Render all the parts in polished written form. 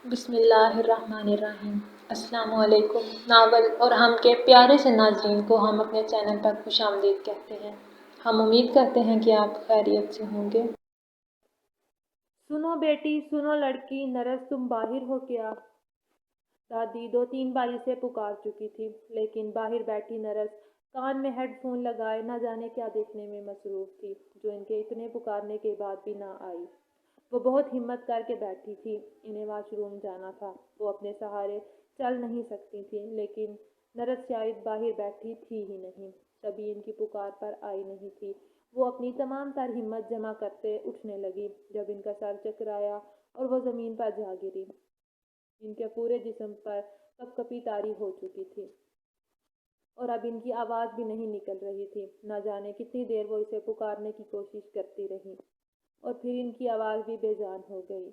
بسم اللہ الرحمن الرحیم۔ السلام علیکم۔ ناول اور ہم کے پیارے سے ناظرین کو ہم اپنے چینل پر خوش آمدید کہتے ہیں۔ ہم امید کرتے ہیں کہ آپ خیریت سے ہوں گے۔ سنو بیٹی، سنو لڑکی، نرس تم باہر ہو کیا؟ دادی 2-3 بار اسے پکار چکی تھی، لیکن باہر بیٹھی نرس کان میں ہیڈ فون لگائے نہ جانے کیا دیکھنے میں مصروف تھی، جو ان کے اتنے پکارنے کے بعد بھی نہ آئی۔ وہ بہت ہمت کر کے بیٹھی تھی، انہیں واش روم جانا تھا، وہ اپنے سہارے چل نہیں سکتی تھی، لیکن نرس شاید باہر بیٹھی تھی ہی نہیں، کبھی ان کی پکار پر آئی نہیں تھی۔ وہ اپنی تمام تر ہمت جمع کرتے اٹھنے لگی، جب ان کا سر چکرایا اور وہ زمین پر جا گری۔ ان کے پورے جسم پر کپ کپی طاری ہو چکی تھی اور اب ان کی آواز بھی نہیں نکل رہی تھی۔ نہ جانے کتنی دیر وہ اسے پکارنے کی کوشش کرتی رہی اور پھر ان کی آواز بھی بے جان ہو گئی،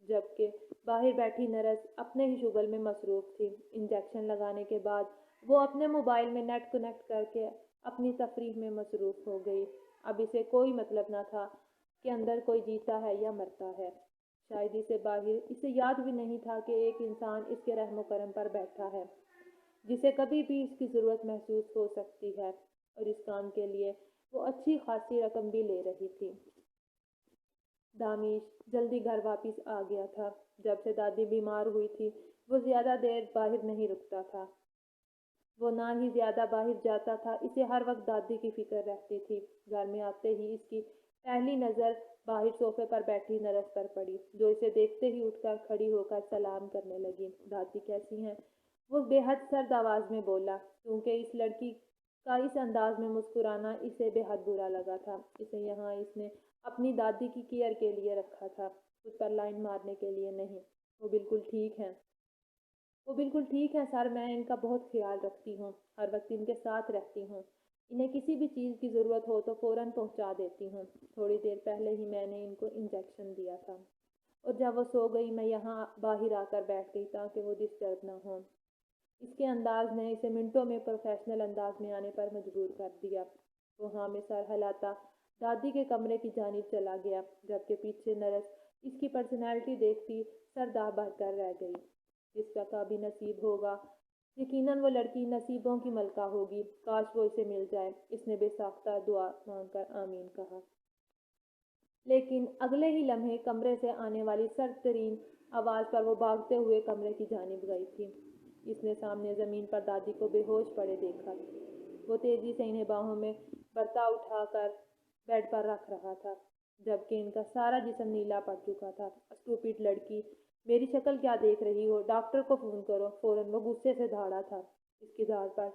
جبکہ باہر بیٹھی نرس اپنے ہی شغل میں مصروف تھی۔ انجیکشن لگانے کے بعد وہ اپنے موبائل میں نیٹ کنیکٹ کر کے اپنی تفریح میں مصروف ہو گئی۔ اب اسے کوئی مطلب نہ تھا کہ اندر کوئی جیتا ہے یا مرتا ہے۔ شاید اسے باہر اسے یاد بھی نہیں تھا کہ ایک انسان اس کے رحم و کرم پر بیٹھا ہے، جسے کبھی بھی اس کی ضرورت محسوس ہو سکتی ہے، اور اس کام کے لیے وہ اچھی خاصی رقم بھی لے رہی تھی۔ دامیش جلدی گھر واپس آ گیا تھا۔ جب سے دادی بیمار ہوئی تھی وہ زیادہ دیر باہر نہیں رکتا تھا، وہ نہ ہی زیادہ باہر جاتا تھا۔ اسے ہر وقت دادی کی فکر رہتی تھی۔ گھر میں آتے ہی اس کی پہلی نظر باہر صوفے پر بیٹھی نرس پر پڑی، جو اسے دیکھتے ہی اٹھ کر کھڑی ہو کر سلام کرنے لگی۔ دادی کیسی ہیں؟ وہ بے حد سرد آواز میں بولا، کیونکہ اس لڑکی کا اس انداز میں مسکرانا اسے بے حد برا لگا تھا۔ اسے یہاں اس نے اپنی دادی کی کیئر کے لیے رکھا تھا، خود پر لائن مارنے کے لیے نہیں۔ وہ بالکل ٹھیک ہیں، وہ بالکل ٹھیک ہے سر، میں ان کا بہت خیال رکھتی ہوں، ہر وقت ان کے ساتھ رہتی ہوں، انہیں کسی بھی چیز کی ضرورت ہو تو فوراً پہنچا دیتی ہوں۔ تھوڑی دیر پہلے ہی میں نے ان کو انجیکشن دیا تھا، اور جب وہ سو گئی میں یہاں باہر آ کر بیٹھ گئی تاکہ وہ ڈسٹرب نہ ہوں۔ اس کے انداز نے اسے منٹوں میں پروفیشنل انداز میں آنے پر مجبور کر دیا۔ وہ ہاں میں سر ہلاتا دادی کے کمرے کی جانب چلا گیا، جبکہ پیچھے نرس اس کی پرسنالٹی دیکھتی سر داہ بھر کر رہ گئی۔ جس کا بھی نصیب ہوگا، یقیناً وہ لڑکی نصیبوں کی ملکہ ہوگی، کاش وہ اسے مل جائے، اس نے بے ساختہ دعا مانگ کر آمین کہا۔ لیکن اگلے ہی لمحے کمرے سے آنے والی سرد ترین آواز پر وہ بھاگتے ہوئے کمرے کی جانب گئی تھی۔ اس نے سامنے زمین پر دادی کو بے ہوش پڑے دیکھا۔ وہ تیزی سے انہیں باہوں میں برتا اٹھا کر بیڈ پر رکھ رہا تھا، جبکہ ان کا سارا جسم نیلا پڑ چکا تھا۔ اسٹوپڈ لڑکی، میری شکل کیا دیکھ رہی ہو؟ ڈاکٹر کو فون کرو فوراً، وہ غصے سے دھاڑا تھا۔ اس کی دھاڑ پر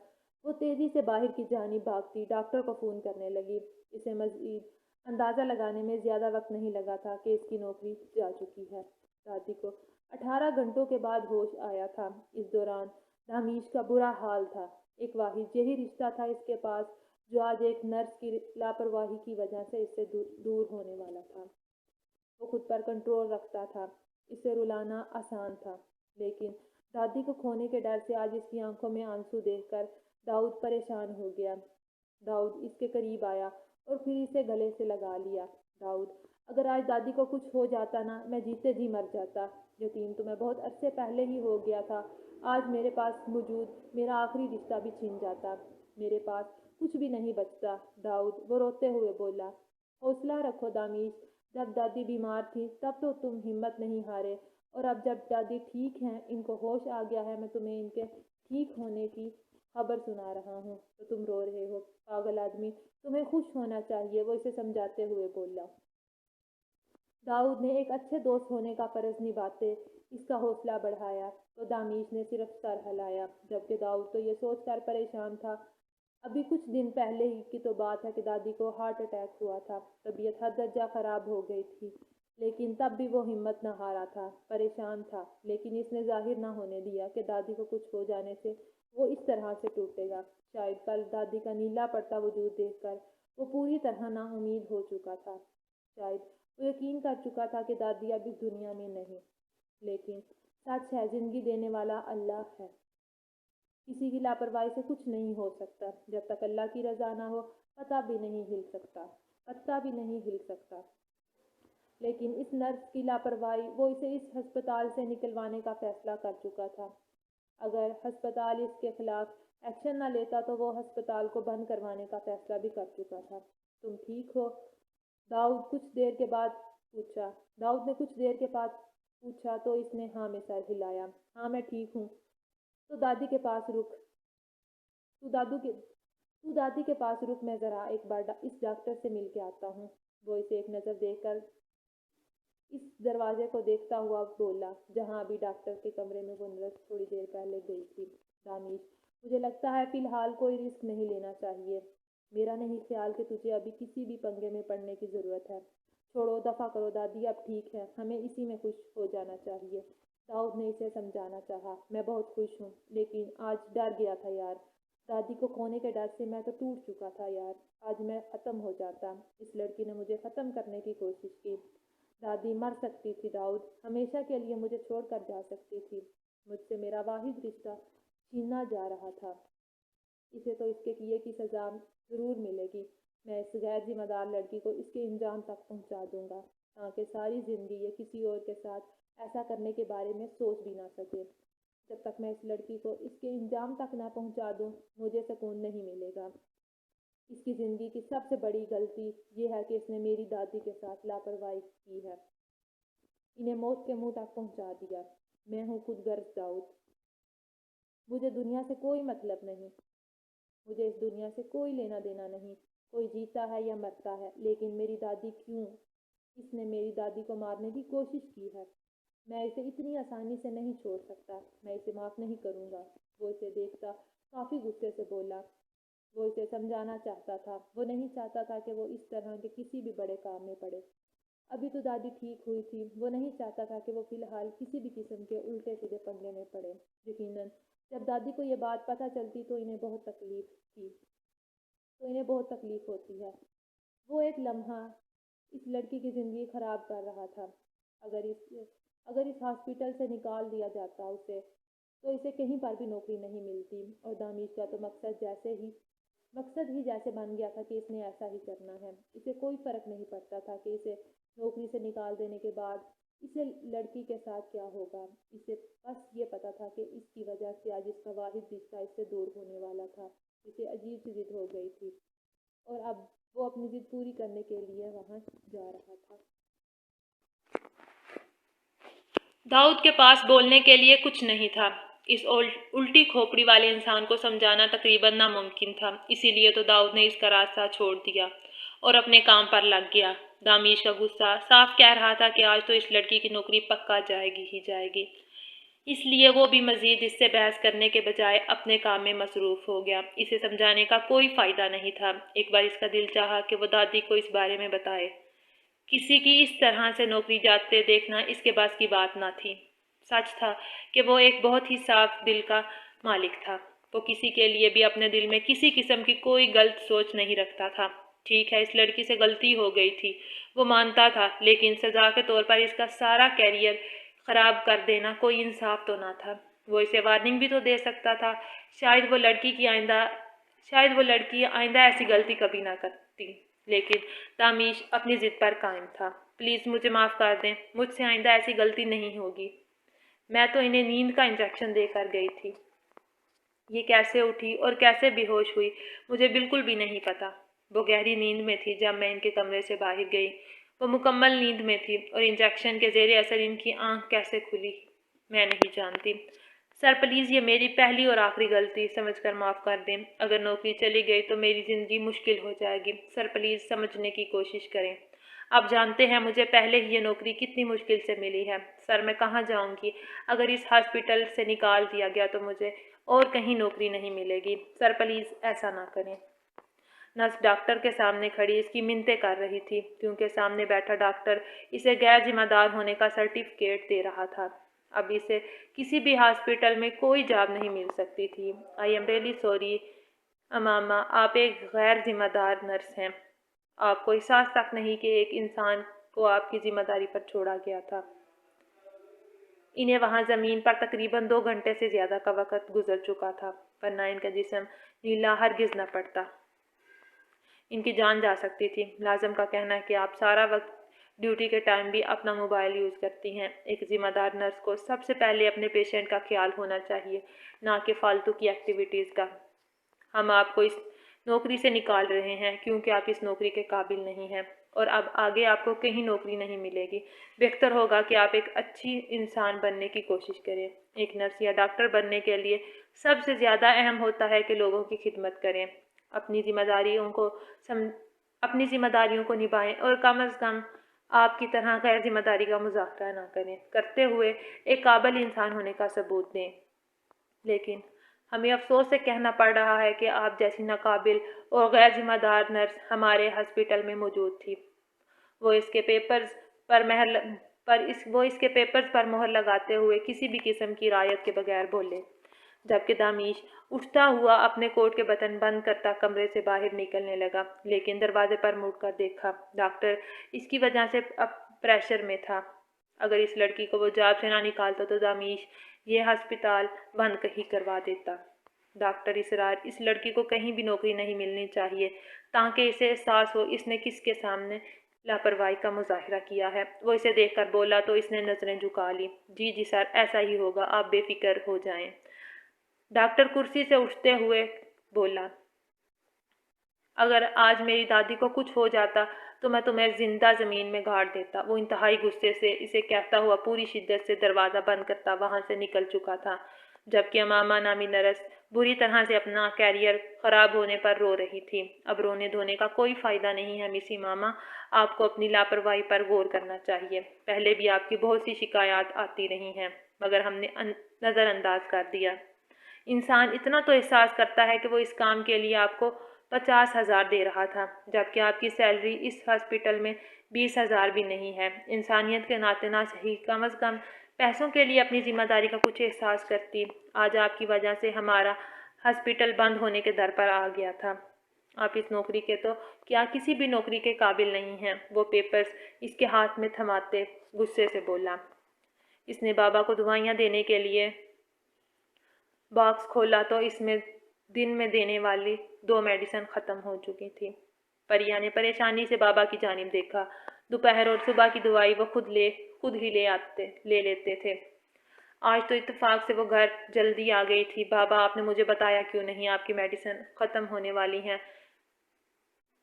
وہ تیزی سے باہر کی جانب بھاگتی ڈاکٹر کو فون کرنے لگی۔ اسے مزید اندازہ لگانے میں زیادہ وقت نہیں لگا تھا کہ اس کی نوکری جا چکی ہے۔ دادی کو 18 گھنٹوں کے بعد ہوش آیا تھا۔ اس دوران دھامیش کا برا حال تھا۔ ایک واحد یہی رشتہ تھا اس کے پاس، جو آج ایک نرس کی لاپرواہی کی وجہ سے اس سے دور ہونے والا تھا۔ وہ خود پر کنٹرول رکھتا تھا، اسے رلانا آسان تھا، لیکن دادی کو کھونے کے ڈر سے آج اس کی آنکھوں میں آنسو دیکھ کر داؤد پریشان ہو گیا۔ داؤد اس کے قریب آیا اور پھر اسے گلے سے لگا لیا۔ داؤد، اگر آج دادی کو کچھ ہو جاتا نا، میں جیتے جی مر جاتا۔ یتیم تو میں بہت عرصے پہلے ہی ہو گیا تھا، آج میرے پاس موجود میرا آخری رشتہ بھی چھن جاتا، میرے پاس کچھ بھی نہیں بچتا۔ داؤد، وہ روتے ہوئے بولا۔ حوصلہ رکھو دامیش، جب دادی بیمار تھی تب تو تم ہمت نہیں ہارے، اور اب جب دادی ٹھیک ہیں، ان کو ہوش آ گیا ہے، میں تمہیں ان کے ٹھیک ہونے کی خبر سنا رہا ہوں تو تم رو رہے ہو۔ پاگل آدمی، تمہیں خوش ہونا چاہیے، وہ اسے سمجھاتے ہوئے بولا۔ داؤد نے ایک اچھے دوست ہونے کا فرض نبھاتے اس کا حوصلہ بڑھایا تو دامیش نے صرف سر ہلایا، جبکہ داؤد تو یہ سوچ کر پریشان تھا، ابھی کچھ دن پہلے ہی کی تو بات ہے کہ دادی کو ہارٹ اٹیک ہوا تھا، طبیعت حد درجہ خراب ہو گئی تھی، لیکن تب بھی وہ ہمت نہ ہارا تھا، پریشان تھا، لیکن اس نے ظاہر نہ ہونے دیا کہ دادی کو کچھ ہو جانے سے وہ اس طرح سے ٹوٹے گا۔ شاید کل دادی کا نیلا پڑتا وجود دیکھ کر وہ پوری طرح نا امید ہو چکا تھا، شاید وہ یقین کر چکا تھا کہ دادی اب اس دنیا میں نہیں، لیکن سچ ہے زندگی دینے والا اللہ ہے، کسی کی لاپرواہی سے کچھ نہیں ہو سکتا، جب تک اللہ کی رضا نہ ہو پتہ بھی نہیں ہل سکتا، پتا بھی نہیں ہل سکتا۔ لیکن اس نرس کی لاپرواہی وہ اسے اس ہسپتال سے نکلوانے کا فیصلہ کر چکا تھا۔ اگر ہسپتال اس کے خلاف ایکشن نہ لیتا تو وہ ہسپتال کو بند کروانے کا فیصلہ بھی کر چکا تھا۔ تم ٹھیک ہو؟ داؤد نے کچھ دیر کے بعد پوچھا تو اس نے ہاں میں سر ہلایا۔ ہاں میں ٹھیک ہوں۔ تو دادی کے پاس رک میں ذرا ایک بار اس ڈاکٹر سے مل کے آتا ہوں۔ وہ اسے ایک نظر دیکھ کر اس دروازے کو دیکھتا ہوا بولا جہاں ابھی ڈاکٹر کے کمرے میں وہ نرس تھوڑی دیر پہلے گئی تھی۔ دانش، مجھے لگتا ہے فی الحال کوئی رسک نہیں لینا چاہیے۔ میرا نہیں خیال کہ تجھے ابھی کسی بھی پنگے میں پڑنے کی ضرورت ہے۔ چھوڑو، دفع کرو دادی، اب ٹھیک ہے، ہمیں اسی میں خوش ہو جانا چاہیے۔ داؤد نے اسے سمجھانا چاہا۔ میں بہت خوش ہوں، لیکن آج ڈر گیا تھا یار۔ دادی کو کھونے کے ڈر سے میں تو ٹوٹ چکا تھا یار۔ آج میں ختم ہو جاتا۔ اس لڑکی نے مجھے ختم کرنے کی کوشش کی۔ دادی مر سکتی تھی داؤد، ہمیشہ کے لیے مجھے چھوڑ کر جا سکتی تھی۔ مجھ سے میرا واحد رشتہ چھینا جا رہا تھا۔ اسے تو اس کے کیے کی سزا ضرور ملے گی۔ میں اس غیر ذمہ دار لڑکی کو اس کے انجام تک پہنچا دوں گا تاکہ ساری زندگی یہ کسی اور کے ساتھ ایسا کرنے کے بارے میں سوچ بھی نہ سکے۔ جب تک میں اس لڑکی کو اس کے انجام تک نہ پہنچا دوں مجھے سکون نہیں ملے گا۔ اس کی زندگی کی سب سے بڑی غلطی یہ ہے کہ اس نے میری دادی کے ساتھ لاپرواہی کی ہے، انہیں موت کے منہ تک پہنچا دیا۔ میں ہوں خود غرض داؤد، مجھے دنیا سے کوئی مطلب نہیں، مجھے اس دنیا سے کوئی لینا دینا نہیں، کوئی جیتا ہے یا مرتا ہے، لیکن میری دادی کیوں؟ اس نے میری دادی کو مارنے کی کوشش کی ہے۔ میں اسے اتنی آسانی سے نہیں چھوڑ سکتا، میں اسے معاف نہیں کروں گا۔ وہ اسے دیکھتا کافی غصے سے بولا۔ وہ اسے سمجھانا چاہتا تھا، وہ نہیں چاہتا تھا کہ وہ اس طرح کے کسی بھی بڑے کام میں پڑے۔ ابھی تو دادی ٹھیک ہوئی تھی، وہ نہیں چاہتا تھا کہ وہ فی الحال کسی بھی قسم کے الٹے سیدھے پنگے میں پڑے۔ یقیناً جب دادی کو یہ بات پتہ چلتی تو انہیں بہت تکلیف ہوتی ہے۔ وہ ایک لمحہ اس لڑکی کی زندگی خراب کر رہا تھا۔ اگر اس ہاسپٹل سے نکال دیا جاتا اسے تو اسے کہیں پر بھی نوکری نہیں ملتی، اور دانش کا تو مقصد ہی جیسے بن گیا تھا کہ اس نے ایسا ہی کرنا ہے۔ اسے کوئی فرق نہیں پڑتا تھا کہ اسے نوکری سے نکال دینے کے بعد اسے لڑکی کے ساتھ کیا ہوگا۔ اسے بس یہ پتا تھا کہ اس کی وجہ سے آج اس کا واحد رشتہ اس سے دور ہونے والا تھا۔ اسے عجیب سی ضد ہو گئی تھی اور اب وہ اپنی ضد پوری کرنے کے لیے وہاں جا رہا تھا۔ داؤد کے پاس بولنے کے لیے کچھ نہیں تھا۔ اس الٹی کھوپڑی والے انسان کو سمجھانا تقریباً ناممکن تھا، اسی لیے تو داؤد نے اس کا راستہ چھوڑ دیا اور اپنے کام پر لگ گیا۔ دانش کا غصہ صاف کہہ رہا تھا کہ آج تو اس لڑکی کی نوکری پکا جائے گی، اس لیے وہ بھی مزید اس سے بحث کرنے کے بجائے اپنے کام میں مصروف ہو گیا۔ اسے سمجھانے کا کوئی فائدہ نہیں تھا۔ ایک بار اس کا دل چاہا کہ وہ دادی کو اس بارے میں بتائے۔ کسی کی اس طرح سے نوکری جاتے دیکھنا اس کے بس کی بات نہ تھی۔ سچ تھا کہ وہ ایک بہت ہی صاف دل کا مالک تھا۔ وہ کسی کے لیے بھی اپنے دل میں کسی قسم کی کوئی غلط سوچ نہیں رکھتا تھا۔ ٹھیک ہے، اس لڑکی سے غلطی ہو گئی تھی، وہ مانتا تھا، لیکن سزا کے طور پر اس کا سارا کیریئر خراب کر دینا کوئی انصاف تو نہ تھا۔ وہ اسے وارننگ بھی تو دے سکتا تھا، شاید وہ لڑکی آئندہ ایسی غلطی کبھی نہ کرتی۔ لیکن دانش اپنی ضد پر قائم تھا۔ پلیز مجھے معاف کر دیں، مجھ سے آئندہ ایسی غلطی نہیں ہوگی۔ میں تو انہیں نیند کا انجیکشن دے کر گئی تھی۔ یہ کیسے اٹھی اور کیسے بے ہوش ہوئی مجھے بالکل بھی نہیں پتا۔ وہ گہری نیند میں تھی جب میں ان کے کمرے سے باہر گئی۔ وہ مکمل نیند میں تھی اور انجیکشن کے زیر اثر ان کی آنکھ کیسے کھلی میں نہیں جانتی۔ سر پلیز یہ میری پہلی اور آخری غلطی سمجھ کر معاف کر دیں۔ اگر نوکری چلی گئی تو میری زندگی مشکل ہو جائے گی۔ سر پلیز سمجھنے کی کوشش کریں۔ آپ جانتے ہیں مجھے پہلے ہی یہ نوکری کتنی مشکل سے ملی ہے۔ سر میں کہاں جاؤں گی؟ اگر اس ہاسپٹل سے نکال دیا گیا تو مجھے اور کہیں نوکری نہیں ملے گی۔ سر پلیز ایسا نہ کریں۔ نرس ڈاکٹر کے سامنے کھڑی اس کی منتیں کر رہی تھی کیونکہ سامنے بیٹھا ڈاکٹر اسے غیر ذمہ دار ہونے کا سرٹیفکیٹ دے رہا تھا۔ اب اسے کسی بھی ہاسپٹل میں کوئی جاب نہیں مل سکتی تھی۔ آئی ایم ریئلی سوری اماما، آپ ایک غیر ذمہ دار نرس ہیں۔ آپ کو احساس تک نہیں کہ ایک انسان کو آپ کی ذمہ داری پر چھوڑا گیا تھا۔ انہیں وہاں زمین پر تقریباً 2 گھنٹے سے زیادہ کا وقت گزر چکا تھا، ورنہ ان کا جسم نیلا ہرگز نہ پڑتا۔ ان کی جان جا سکتی تھی۔ ملازم کا کہنا ہے کہ آپ سارا وقت ड्यूटी के टाइम भी अपना मोबाइल यूज़ करती हैं। एक ज़िम्मेदार नर्स को सबसे पहले अपने पेशेंट का ख्याल होना चाहिए, ना कि फालतू की एक्टिविटीज़ का। हम आपको इस नौकरी से निकाल रहे हैं क्योंकि आप इस नौकरी के काबिल नहीं हैं और अब आगे आपको कहीं नौकरी नहीं मिलेगी। बेहतर होगा कि आप एक अच्छी इंसान बनने की कोशिश करें। एक नर्स या डॉक्टर बनने के लिए सबसे ज़्यादा अहम होता है कि लोगों की खिदमत करें, अपनी जिम्मेदारियों को अपनी जिम्मेदारियों को निभाएं और कम अज़ कम आपकी तरह गैर जिम्मेदारी का मुजाहरा ना करें। करते हुए एक काबिल इंसान होने का सबूत दें। लेकिन हमें अफसोस से कहना पड़ रहा है कि आप जैसी नाकाबिल और गैर जिम्मेदार नर्स हमारे हॉस्पिटल में मौजूद थी। वो इसके पेपर्स पर मोहर लगाते हुए किसी भी किस्म की रायत के बगैर बोले, जबकि दामिश उठता हुआ अपने कोट के बटन बंद करता कमरे से बाहर निकलने लगा। लेकिन दरवाजे पर मुड़कर देखा, डॉक्टर इसकी वजह से अब प्रेशर में था। अगर इस लड़की को वो जॉब से ना निकालता तो दामिश ये हस्पताल बंद ही करवा देता। डॉक्टर इसरार, इस लड़की को कहीं भी नौकरी नहीं मिलनी चाहिए ताकि इसे एहसास हो इसने किसके सामने लापरवाही का मुजाहिरा किया है। वो इसे देखकर बोला तो इसने नज़रें झुका ली। जी जी सर, ऐसा ही होगा, आप बेफिक्र हो जाएं। डॉक्टर कुर्सी से उठते हुए बोला, अगर आज मेरी दादी को कुछ हो जाता तो मैं तुम्हें जिंदा ज़मीन में गाड़ देता। वो इंतहाई गुस्से से इसे कहता हुआ पूरी शिद्दत से दरवाज़ा बंद करता वहाँ से निकल चुका था, जबकि अमामा नामी नर्स बुरी तरह से अपना कैरियर ख़राब होने पर रो रही थी। अब रोने धोने का कोई फ़ायदा नहीं है मिसी मामा, आपको अपनी लापरवाही पर गौर करना चाहिए। पहले भी आपकी बहुत सी शिकायत आती रही हैं मगर हमने नज़रअंदाज कर दिया। इंसान इतना तो एहसास करता है कि वो इस काम के लिए आपको 50,000 दे रहा था, जबकि आपकी सैलरी इस हॉस्पिटल में 20,000 भी नहीं है। इंसानियत के नाते ना सही, कम अज़ कम पैसों के लिए अपनी ज़िम्मेदारी का कुछ एहसास करती। आज आपकी वजह से हमारा हॉस्पिटल बंद होने के दर पर आ गया था। आप इस नौकरी के तो क्या किसी भी नौकरी के काबिल नहीं हैं। वो पेपर्स इसके हाथ में थमाते गुस्से से बोला। इसने बाबा को दवाइयाँ देने के लिए बॉक्स खोला तो इसमें दिन में देने वाली 2 मेडिसिन ख़त्म हो चुकी थी। परिया ने परेशानी से बाबा की जानिब देखा। दोपहर और सुबह की दवाई वो खुद ही ले लेते थे। आज तो इत्तेफाक से वो घर जल्दी आ गई थी। बाबा, आपने मुझे बताया क्यों नहीं आपकी मेडिसिन ख़त्म होने वाली हैं?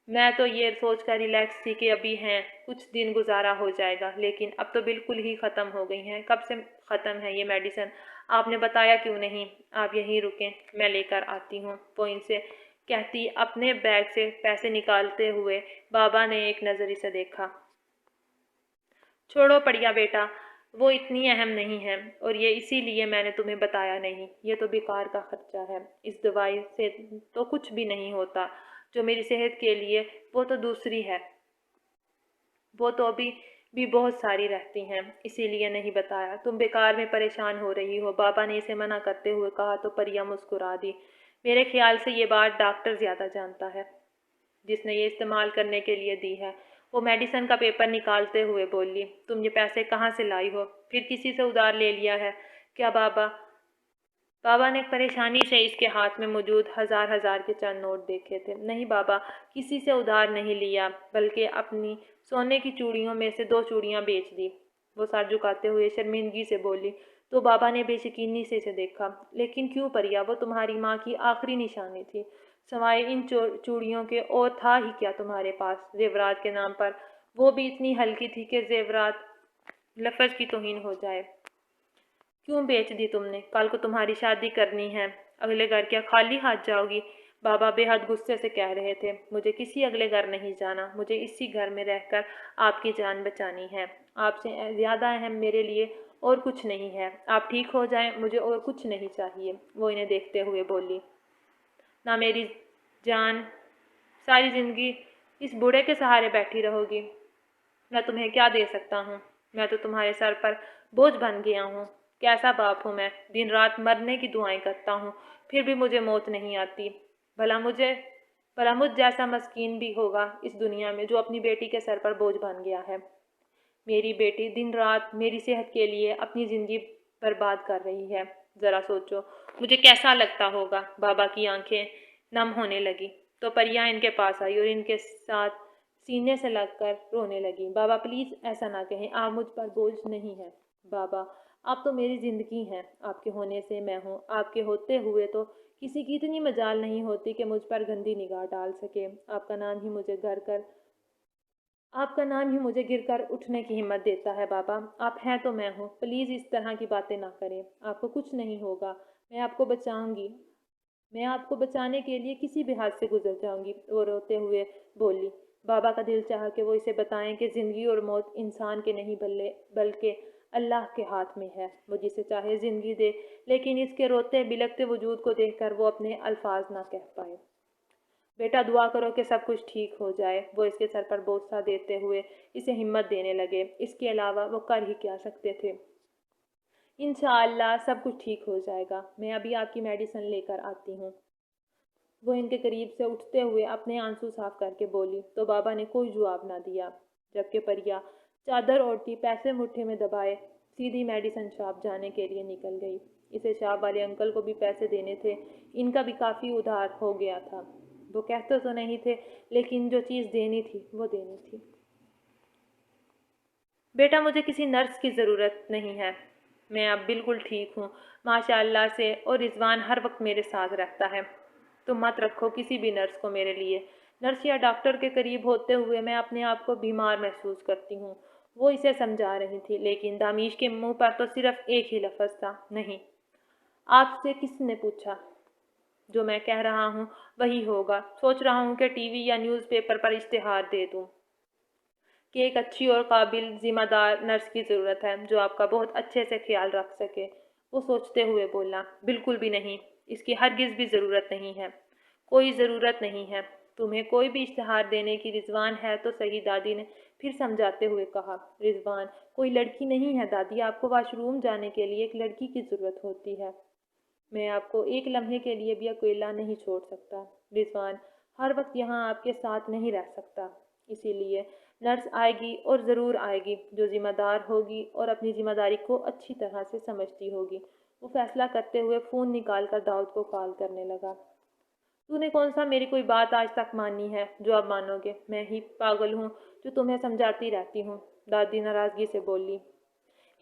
मैं तो ये सोचकर रिलैक्स थी कि अभी हैं, कुछ दिन गुजारा हो जाएगा, लेकिन अब तो बिल्कुल ही ख़त्म हो गई हैं। कब से ख़त्म है ये मेडिसिन? आपने बताया क्यों नहीं? आप यहीं रुकें, मैं लेकर आती हूँ। वो इनसे कहती अपने बैग से पैसे निकालते हुए बाबा ने एक नज़र इसे देखा। छोड़ो पड़िया बेटा, वो इतनी अहम नहीं है और ये इसीलिए मैंने तुम्हें बताया नहीं। ये तो बेकार का खर्चा है, इस दवाई से तो कुछ भी नहीं होता। जो मेरी सेहत के लिए वो तो दूसरी है, वो तो अभी भी बहुत सारी रहती हैं, इसीलिए नहीं बताया। तुम बेकार में परेशान हो रही हो। बाबा ने इसे मना करते हुए कहा तो परिया मुस्कुरा दी। मेरे ख्याल से ये बात डॉक्टर ज़्यादा जानता है, जिसने ये इस्तेमाल करने के लिए दी है। वो मेडिसिन का पेपर निकालते हुए बोली, तुम ये पैसे कहाँ से लाई हो? फिर किसी से उधार ले लिया है क्या बाबा? बाबा ने परेशानी से इसके हाथ में मौजूद हजार के चंद नोट देखे थे। नहीं बाबा, किसी से उधार नहीं लिया, बल्कि अपनी सोने की चूड़ियों में से 2 चूड़ियाँ बेच दी। वो सर झुकाते हुए शर्मिंदगी से बोली। तो बाबा ने बेयकीनी से इसे देखा। लेकिन क्यों परिया? वो तुम्हारी माँ की आखिरी निशानी थी। सवाए इन चूड़ियों के और था ही क्या तुम्हारे पास? जेवरात के नाम पर वो भी इतनी हल्की थी कि जेवरात लफ्ज़ की तौहीन हो जाए। क्यों बेच दी तुमने? कल को तुम्हारी शादी करनी है, अगले घर क्या खाली हाथ जाओगी? बाबा बेहद गुस्से से कह रहे थे। मुझे किसी अगले घर नहीं जाना, मुझे इसी घर में रहकर आपकी जान बचानी है। आपसे ज़्यादा अहम मेरे लिए और कुछ नहीं है। आप ठीक हो जाएं, मुझे और कुछ नहीं चाहिए। वो इन्हें देखते हुए बोली। ना मेरी जान, सारी ज़िंदगी इस बूढ़े के सहारे बैठी रहोगी? मैं तुम्हें क्या दे सकता हूँ? मैं तो तुम्हारे सर पर बोझ बन गया हूँ। कैसा बाप हूँ मैं, दिन रात मरने की दुआएं करता हूँ, फिर भी मुझे मौत नहीं आती। भला मुझ जैसा मस्कीन भी होगा इस दुनिया में जो अपनी बेटी के सर पर बोझ बन गया है। मेरी बेटी दिन रात मेरी सेहत के लिए अपनी ज़िंदगी बर्बाद कर रही है। ज़रा सोचो मुझे कैसा लगता होगा। बाबा की आंखें नम होने लगी तो परिया इनके पास आई और इनके साथ सीने से लगकर रोने लगी। बाबा प्लीज़ ऐसा ना कहें, आप मुझ पर बोझ नहीं हैं। बाबा आप तो मेरी ज़िंदगी हैं, आपके होने से मैं हूँ, आपके होते हुए तो किसी की इतनी मजाल नहीं होती कि मुझ पर गंदी निगाह डाल सके। आपका नाम ही मुझे गिरकर उठने की हिम्मत देता है। बाबा आप हैं तो मैं हूँ, प्लीज़ इस तरह की बातें ना करें, आपको कुछ नहीं होगा, मैं आपको बचाऊंगी, मैं आपको बचाने के लिए किसी भी हाथ से गुजर जाऊंगी। वो रोते हुए बोली। बाबा का दिल चाहा कि वो इसे बताएं कि ज़िंदगी और मौत इंसान के नहीं बल्कि अल्लाह के हाथ में है, वो जिसे चाहे ज़िंदगी दे, लेकिन इसके रोते बिलखते वजूद को देखकर वो अपने अल्फाज ना कह पाए। बेटा दुआ करो कि सब कुछ ठीक हो जाए। वो इसके सर पर बोझ सा देते हुए इसे हिम्मत देने लगे। इसके अलावा वो कर ही क्या सकते थे। इंशाअल्लाह सब कुछ ठीक हो जाएगा, मैं अभी आपकी मेडिसिन लेकर आती हूँ। वो इनके करीब से उठते हुए अपने आंसू साफ करके बोली तो बाबा ने कोई जवाब ना दिया, जबकि परिया चादर ओढ़ती पैसे मुट्ठी में दबाए सीधी मेडिसिन शॉप जाने के लिए निकल गई। इसे शॉप वाले अंकल को भी पैसे देने थे, इनका भी काफ़ी उधार हो गया था। वो कहते तो नहीं थे, लेकिन जो चीज़ देनी थी वो देनी थी। बेटा मुझे किसी नर्स की ज़रूरत नहीं है, मैं अब बिल्कुल ठीक हूँ माशाअल्लाह से, और रिजवान हर वक्त मेरे साथ रहता है। तुम मत रखो किसी भी नर्स को मेरे लिए। नर्स या डॉक्टर के करीब होते हुए मैं अपने आप को बीमार महसूस करती हूँ। वो इसे समझा रही थी, लेकिन दामिश के मुंह पर तो सिर्फ एक ही लफ्ज़ था, नहीं। आपसे किसने पूछा? जो मैं कह रहा हूँ वही होगा। सोच रहा हूँ कि टीवी या न्यूज़पेपर पर इश्तिहार दे दूँ कि एक अच्छी और काबिल ज़िम्मेदार नर्स की ज़रूरत है जो आपका बहुत अच्छे से ख्याल रख सके। वो सोचते हुए बोला, बिल्कुल भी नहीं, इसकी हरगिज़ भी ज़रूरत नहीं है, कोई ज़रूरत नहीं है। तुम्हें कोई भी इश्तिहार देने की। रिजवान है तो सही, दादी ने फिर समझाते हुए कहा। रिजवान कोई लड़की नहीं है दादी, आपको वॉशरूम जाने के लिए एक लड़की की ज़रूरत होती है। मैं आपको एक लम्हे के लिए भी अकेला नहीं छोड़ सकता। रिजवान हर वक्त यहाँ आपके साथ नहीं रह सकता, इसीलिए नर्स आएगी और ज़रूर आएगी जो ज़िम्मेदार होगी और अपनी ज़िम्मेदारी को अच्छी तरह से समझती होगी। वो फैसला करते हुए फ़ोन निकाल कर दाऊद को कॉल करने लगा। तूने कौन सा मेरी कोई बात आज तक मानी है जो अब मानोगे? मैं ही पागल हूँ जो तुम्हें समझाती रहती हूँ, दादी नाराज़गी से बोली।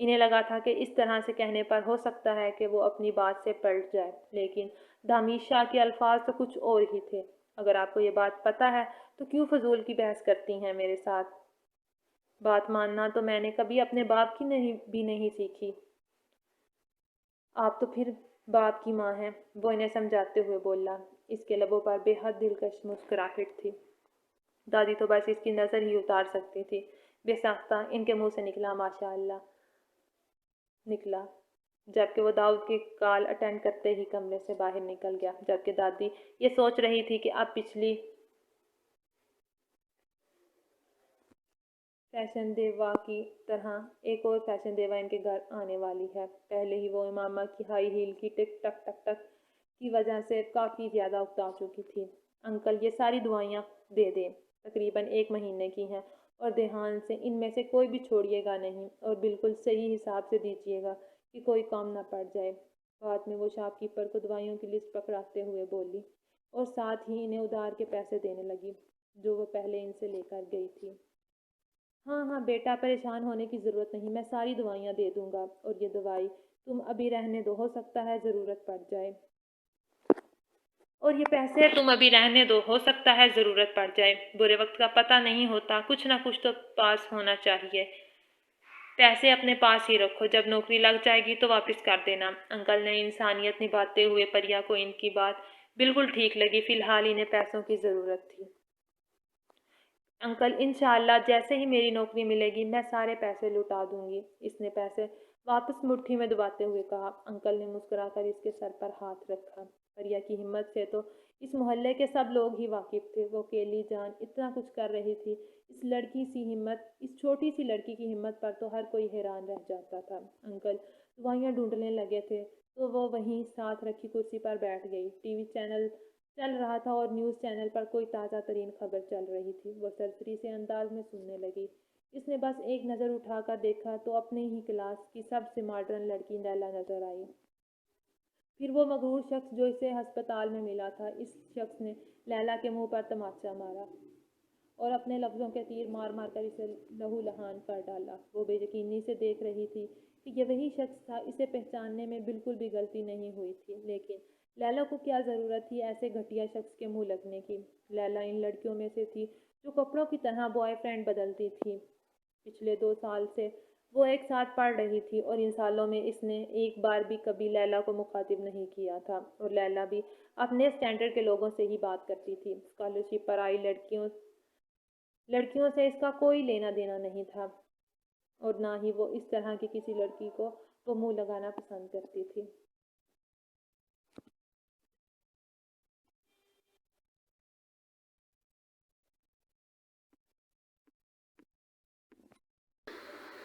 इन्हें लगा था कि इस तरह से कहने पर हो सकता है कि वो अपनी बात से पलट जाए, लेकिन दामिश शाह के अल्फाज तो कुछ और ही थे। अगर आपको ये बात पता है तो क्यों फजूल की बहस करती हैं मेरे साथ? बात मानना तो मैंने कभी अपने बाप की नहीं सीखी। आप तो फिर बाप की माँ हैं, वो इन्हें समझाते हुए बोला। इसके लबों पर बेहद दिलकश मुस्कुराहट थी। दादी तो बस इसकी नज़र ही उतार सकती थी। बेसाख्ता इनके मुंह से निकला माशाअल्लाह निकला, जबकि वो दाऊद की कॉल अटेंड करते ही कमरे से बाहर निकल गया। जबकि दादी ये सोच रही थी कि अब पिछली फैशन देवा की तरह एक और फैशन देवा इनके घर आने वाली है। पहले ही वो इमामा की हाई हील की टिक टक टक टक की वजह से काफ़ी ज़्यादा उकता चुकी थी। अंकल ये सारी दुआइयाँ दे दें, तकरीबन 1 महीने की हैं, और ध्यान से इनमें से कोई भी छोड़िएगा नहीं, और बिल्कुल सही हिसाब से दीजिएगा कि कोई काम ना पड़ जाए। बाद में वो शॉपकीपर को दवाइयों की लिस्ट पकड़ाते हुए बोली, और साथ ही इन्हें उधार के पैसे देने लगी जो वो पहले इनसे लेकर गई थी। हाँ हाँ बेटा, परेशान होने की ज़रूरत नहीं, मैं सारी दवाइयाँ दे दूँगा, और ये दवाई तुम अभी रहने दो, हो सकता है ज़रूरत पड़ जाए। और ये पैसे तुम अभी रहने दो, हो सकता है ज़रूरत पड़ जाए। बुरे वक्त का पता नहीं होता, कुछ ना कुछ तो पास होना चाहिए। पैसे अपने पास ही रखो, जब नौकरी लग जाएगी तो वापस कर देना। अंकल ने इंसानियत निभाते हुए परिया को इनकी बात बिल्कुल ठीक लगी। फ़िलहाल इन्हें पैसों की ज़रूरत थी। अंकल इंशाअल्लाह जैसे ही मेरी नौकरी मिलेगी मैं सारे पैसे लुटा दूंगी, इसने पैसे वापस मुट्ठी में दबाते हुए कहा। अंकल ने मुस्कुराकर इसके सर पर हाथ रखा। परिया की हिम्मत से तो इस मोहल्ले के सब लोग ही वाकिफ थे। वो अकेली जान इतना कुछ कर रही थी। इस छोटी सी लड़की की हिम्मत पर तो हर कोई हैरान रह जाता था। अंकल दवाइयाँ ढूंढने लगे थे तो वो वहीं साथ रखी कुर्सी पर बैठ गई। टीवी चैनल चल रहा था और न्यूज़ चैनल पर कोई ताज़ा तरीन खबर चल रही थी। वो सरसरी से अंदाज में सुनने लगी। इसने बस एक नज़र उठाकर देखा तो अपनी ही क्लास की सबसे मॉडर्न लड़की लैला नज़र आई। फिर वो मगरूर शख्स जो इसे अस्पताल में मिला था। इस शख्स ने लैला के मुंह पर तमाचा मारा। और अपने लफ्ज़ों के तीर मार मार कर इसे लहू लहान कर डाला। वो बेयकीनी से देख रही थी कि ये वही शख्स था। इसे पहचानने में बिल्कुल भी गलती नहीं हुई थी, लेकिन लैला को क्या ज़रूरत थी ऐसे घटिया शख्स के मुंह लगने की। लैला इन लड़कियों में से थी जो कपड़ों की तरह बॉयफ्रेंड बदलती थी। पिछले 2 साल से वो एक साथ पढ़ रही थी और इन सालों में इसने एक बार भी कभी लैला को मुखातिब नहीं किया था, और लैला भी अपने स्टैंडर्ड के लोगों से ही बात करती थी। स्कॉलरशिप पर आई लड़कियों से इसका कोई लेना देना नहीं था, और ना ही वो इस तरह की किसी लड़की को वो मुंह लगाना पसंद करती थी।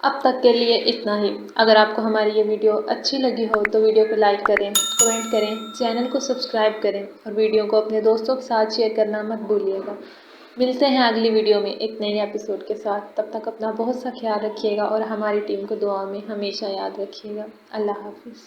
अब तक के लिए इतना ही। अगर आपको हमारी ये वीडियो अच्छी लगी हो तो वीडियो को लाइक करें, कमेंट करें, चैनल को सब्सक्राइब करें और वीडियो को अपने दोस्तों के साथ शेयर करना मत भूलिएगा। मिलते हैं अगली वीडियो में एक नए एपिसोड के साथ। तब तक अपना बहुत सा ख्याल रखिएगा और हमारी टीम को दुआ में हमेशा याद रखिएगा। अल्लाह हाफिज़।